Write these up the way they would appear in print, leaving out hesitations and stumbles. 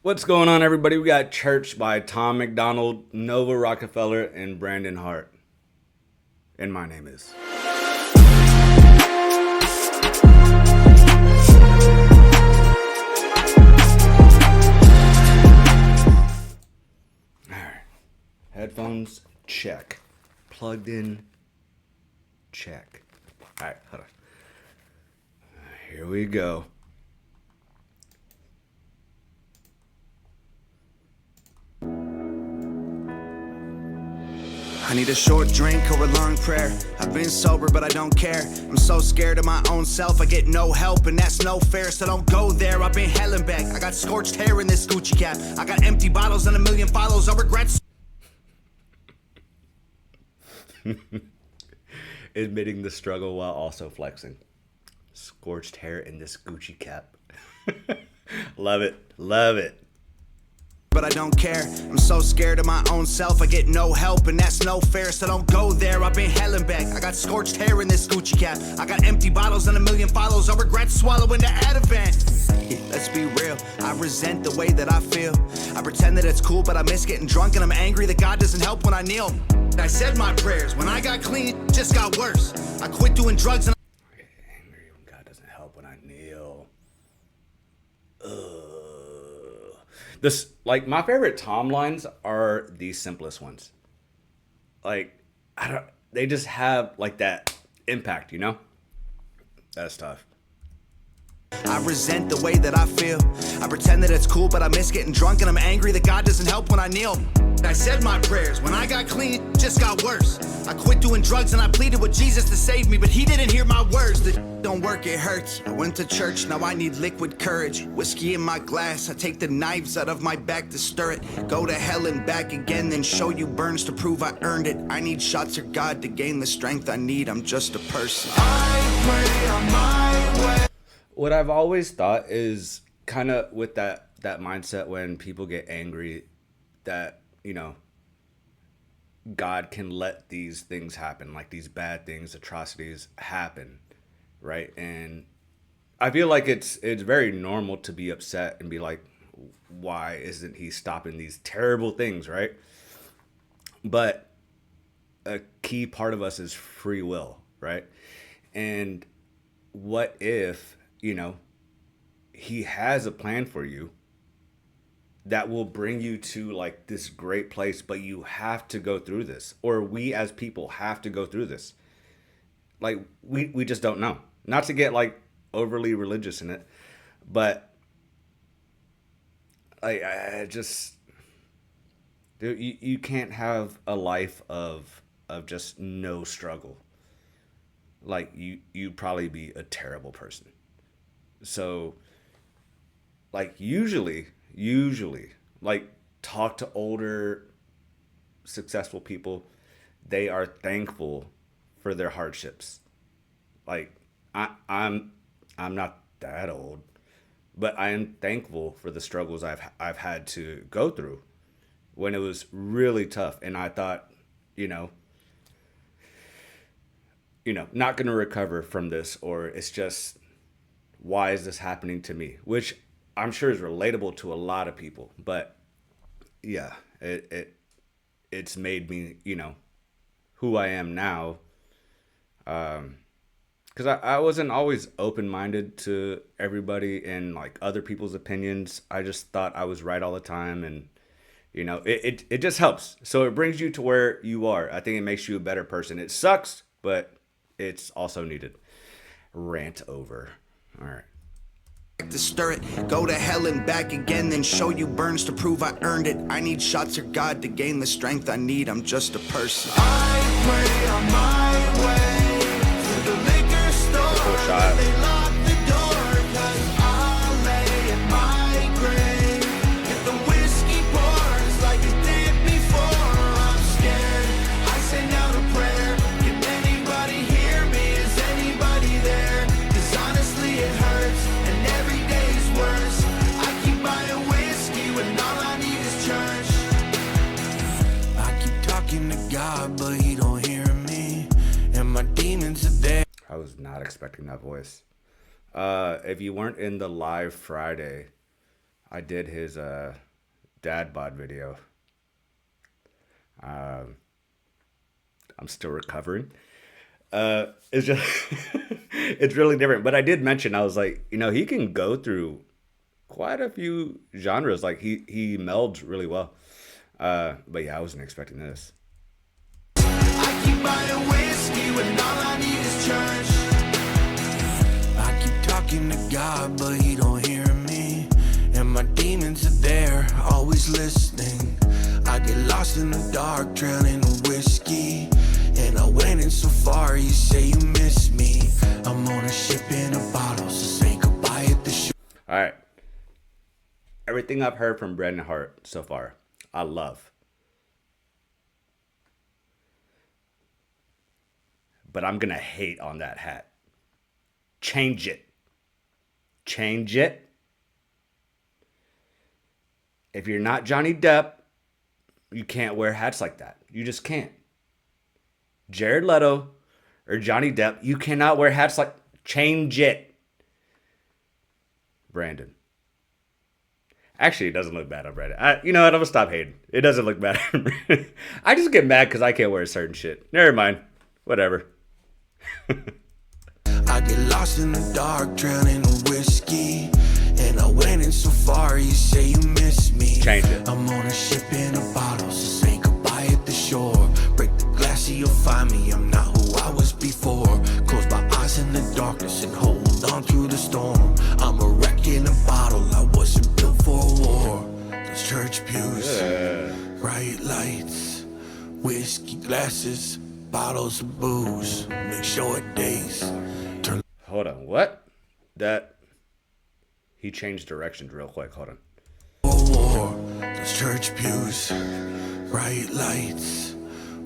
What's going on, everybody? We got Church by Tom Macdonald, Nova Rockafeller, and Brandon Hart. And my name is. Alright. Headphones, check. Plugged in, check. Alright, hold on. Here we go. I need a short drink or a long prayer. I've been sober, but I don't care. I'm so scared of my own self, I get no help, and that's no fair, so don't go there. I've been hell and back. I got scorched hair in this Gucci cap. I got empty bottles and a million follows. I regret Admitting the struggle while also flexing. Scorched hair in this Gucci cap. Love it. Love it. but I don't care. I'm so scared of my own self, I get no help, and that's no fair, so don't go there. I've been hell and back. I got scorched hair in this Gucci cap. I got empty bottles and a million follows. I regret swallowing the Ativan. Let's be real, I resent the way that I feel. I pretend that it's cool, but I miss getting drunk, and I'm angry that God doesn't help when I kneel. I said my prayers. When I got clean, it just got worse. I quit doing drugs and I get angry when God doesn't help when I kneel. This, like, my favorite Tom lines are the simplest ones. Like, they just have, like, that impact, you know? That's tough. I resent the way that I feel. I pretend that it's cool, but I miss getting drunk, and I'm angry that God doesn't help when I kneel. I said my prayers. When I got clean, it just got worse. I quit doing drugs and I pleaded with Jesus to save me, but he didn't hear my words. The don't work, it hurts. I went to church, now I need liquid courage. Whiskey in my glass, I take the knives out of my back to stir it. Go to hell and back again, then show you burns to prove I earned it. I need shots of God to gain the strength I need. I'm just a person. I pray on my way. What I've always thought is kind of with that mindset when people get angry that, you know, God can let these things happen, like these bad things, atrocities happen, right? And I feel like it's very normal to be upset and be like, why isn't he stopping these terrible things, right? But a key part of us is free will, right? And what if, you know, he has a plan for you that will bring you to like this great place, but you have to go through this, or we as people have to go through this. Like we just don't know. Not to get like overly religious in it, but I just, dude, you can't have a life of just no struggle. Like you'd probably be a terrible person. So like usually like talk to older successful people, they are thankful for their hardships. Like I'm not that old, but I am thankful for the struggles I've had to go through when it was really tough, and I thought, you know, not going to recover from this, or it's just, why is this happening to me? Which I'm sure is relatable to a lot of people, but yeah, it's made me, you know, who I am now. Because I wasn't always open-minded to everybody and like other people's opinions. I just thought I was right all the time, and you know, it just helps. So it brings you to where you are. I think it makes you a better person. It sucks, but it's also needed. Rant over. All right. To stir it, go to hell and back again, then show you burns to prove I earned it. I need shots of God to gain the strength I need. I'm just a person. I pray on my way to the liquor store. They lock the door, 'cause I'll lay in my grave. If the whiskey pours like it did before, I'm scared. I send out a prayer. Can anybody hear me? Is anybody there? 'Cause honestly it hurts, and every day's worse. I keep buying whiskey when all I need is church. I keep talking to God, but he don't hear me. And my demons are there. I was not expecting that voice. If you weren't in the live Friday, I did his dad bod video. I'm still recovering. It's just it's really different. But I did mention, I was like, he can go through quite a few genres. Like he melds really well. But yeah, I wasn't expecting this. I keep buying whiskey when all I need is church. I keep talking to God, but he don't hear me. And my demons are there, always listening. I get lost in the dark, drowning in whiskey. And I went in so far, you say you miss me. I'm on a ship in a bottle, so say goodbye at the shore. All right. Everything I've heard from Brandon Hart so far, I love. But I'm going to hate on that hat. Change it. Change it. If you're not Johnny Depp, you can't wear hats like that. You just can't. Jared Leto or Johnny Depp, you cannot wear hats like... Change it. Brandon. Actually, it doesn't look bad on Brandon. You know what? I'm going to stop hating. It doesn't look bad on Brandon. I just get mad because I can't wear certain shit. Never mind. Whatever. I get lost in the dark, drowning in whiskey. And I went in so far, you say you miss me. Change it. I'm on a ship in a bottle, so say goodbye at the shore. Break the glass so you'll find me, I'm not who I was before. Close my eyes in the darkness and hold on through the storm. I'm a wreck in a bottle, I wasn't built for a war. Those church pews, bright lights, whiskey glasses, bottles of booze, make short days. Hold on, what? That... He changed directions real quick. Hold on. War, those church pews, bright lights,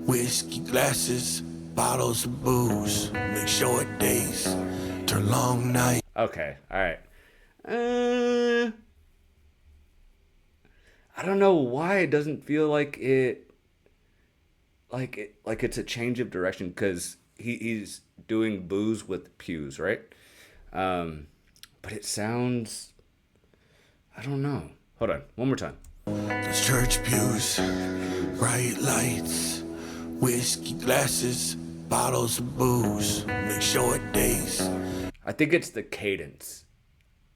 whiskey glasses, bottles of booze, make short days, turn long nights. Okay, all right. I don't know why it doesn't feel like it's a change of direction, because he's doing booze with pews, right? But it sounds... I don't know. Hold on. One more time. Those church pews, bright lights, whiskey glasses, bottles of booze, make short days. I think it's the cadence.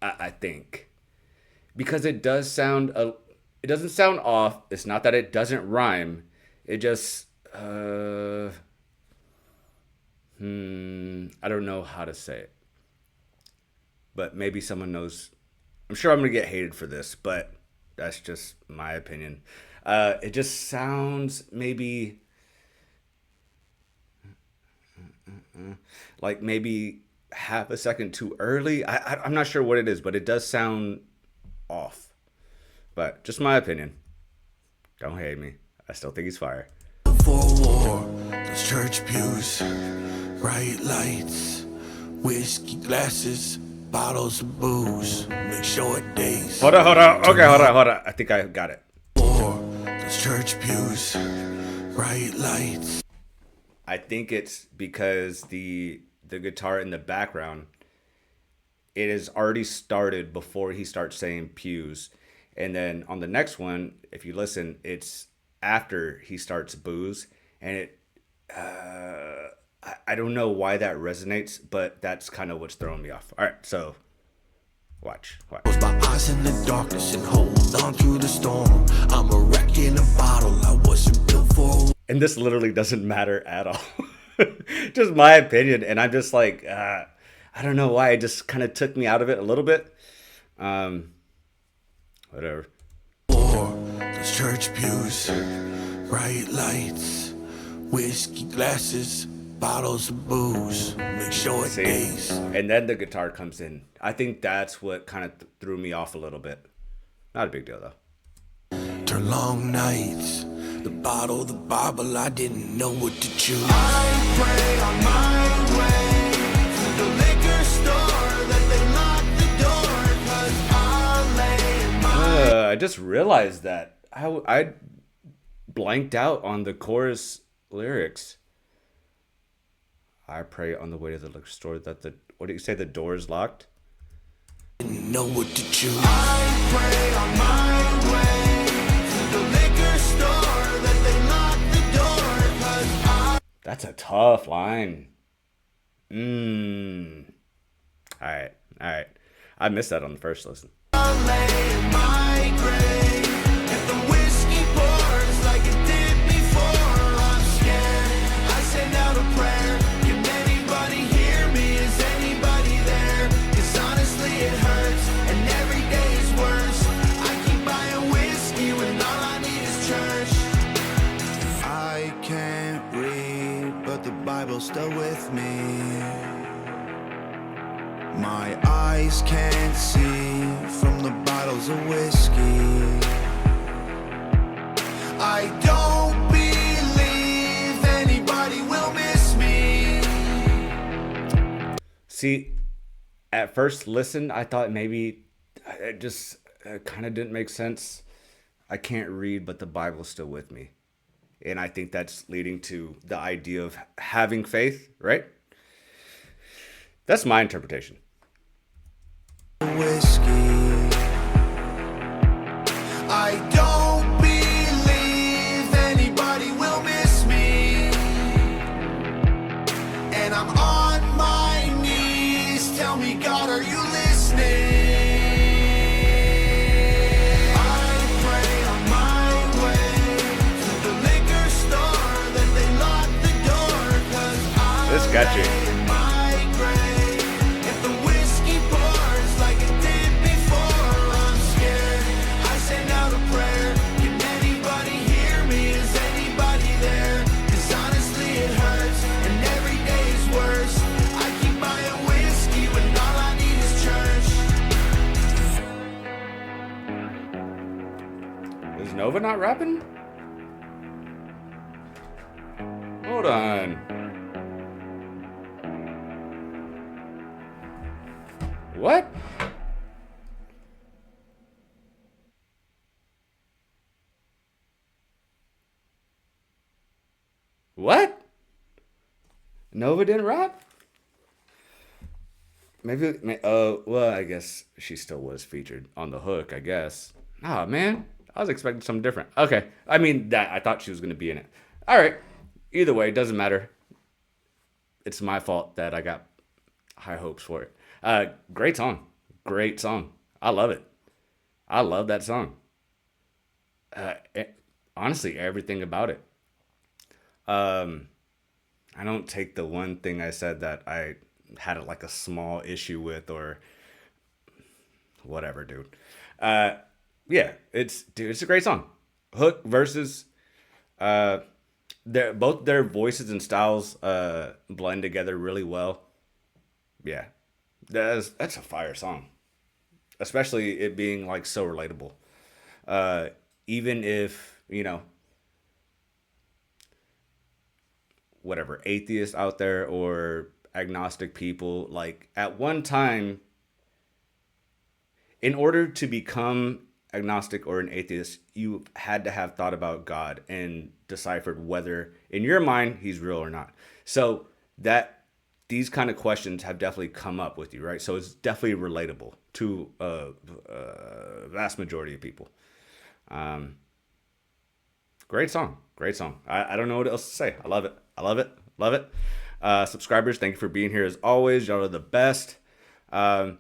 I think. Because it does sound... it doesn't sound off. It's not that it doesn't rhyme. It just... I don't know how to say it. But maybe someone knows. I'm sure I'm going to get hated for this, but that's just my opinion. It just sounds maybe like maybe half a second too early. I'm not sure what it is, but it does sound off. But just my opinion. Don't hate me. I still think he's fire. For war, those church pews, bright lights, whiskey glasses, bottles of booze, make short days. Hold on. Okay, hold on. I think I got it. War, those church pews, bright lights. I think it's because the guitar in the background, it has already started before he starts saying pews. And then on the next one, if you listen, it's after he starts booze. And it, I don't know why that resonates, but that's kind of what's throwing me off. All right, so watch. Close my eyes in the darkness and hold on through the storm. I'm a wreck in a bottle, I wasn't built for. And this literally doesn't matter at all. Just my opinion. And I'm just like, I don't know why. It just kind of took me out of it a little bit. Whatever. War, those church pews, bright lights, whiskey glasses, bottles of booze, make short days. And then the guitar comes in. I think that's what kind of threw me off a little bit. Not a big deal, though. Turn long nights, the bottle, the Bible, I didn't know what to choose. I pray on my way to the liquor store that they lock the door, 'cause I'll lay in my... I just realized that. I blanked out on the chorus lyrics. I pray on the way to the liquor store that what do you say, the door is locked? Know what to choose. I pray on my way to the liquor store that they lock the door, 'cause That's a tough line. All right. I missed that on the first listen. I lay in my grave. If the whiskey pours like it did before, I'm scared. I send out a prayer. Can anybody hear me? Is anybody there? 'Cause honestly it hurts, and every day is worse. I keep buying whiskey when all I need is church. I can't read, but the Bible's still with me. My eyes can't see from the bottles of whiskey. I don't believe anybody will miss me. See, at first listen, I thought maybe it just kind of didn't make sense. I can't read, but the Bible's still with me. And I think that's leading to the idea of having faith, right? That's my interpretation. Whiskey. I don't believe anybody will miss me. And I'm on my knees. Tell me, God, are you listening? I pray on my way to the liquor store that they lock the door, 'cause I This got you. lay in my grave. If the whiskey pours like it did before, I'm scared. I send out a prayer. Can anybody hear me? Is anybody there? 'Cause honestly it hurts, and every day is worse. I keep buying whiskey when all I need is church. Is Nova not rapping? Hold on. What? What? Nova didn't rap? Well, I guess she still was featured on the hook, I guess. Oh, man. I was expecting something different. Okay. I mean, I thought she was going to be in it. All right. Either way, it doesn't matter. It's my fault that I got high hopes for it. Great song. Great song. I love it. I love that song. Honestly, everything about it. I don't take the one thing I said that I had like a small issue with or whatever, dude. Yeah, it's a great song. Hook verses, both their voices and styles blend together really well. Yeah, that's a fire song, especially it being like so relatable. Even if whatever atheists out there or agnostic people, like at one time, in order to become agnostic or an atheist, you had to have thought about God and deciphered whether in your mind he's real or not. So that these kind of questions have definitely come up with you, right? So it's definitely relatable to a vast majority of people. Great song. I don't know what else to say. I love it. Subscribers, thank you for being here as always. Y'all are the best. I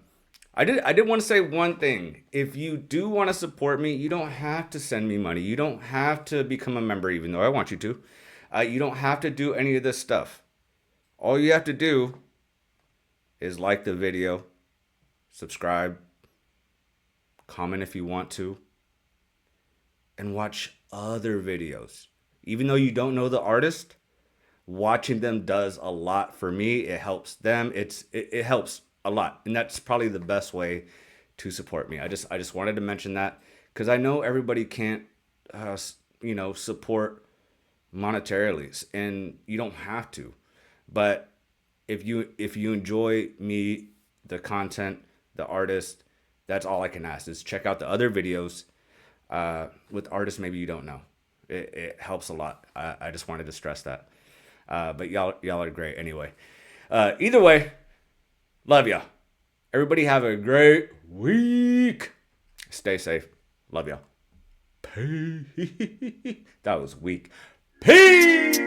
did want to say one thing. If you do want to support me, you don't have to send me money. You don't have to become a member, even though I want you to. You don't have to do any of this stuff. All you have to do is like the video, subscribe, comment if you want to, and watch other videos. Even though you don't know the artist, watching them does a lot for me. It helps them. It helps a lot, and that's probably the best way to support me. I just wanted to mention that because I know everybody can't support monetarily, and you don't have to. But if you enjoy me, the content, the artist, that's all I can ask is check out the other videos with artists maybe you don't know. It helps a lot. I just wanted to stress that. But y'all are great anyway. Either way, love ya. Everybody have a great week. Stay safe. Love y'all. Peace. That was weak. Peace.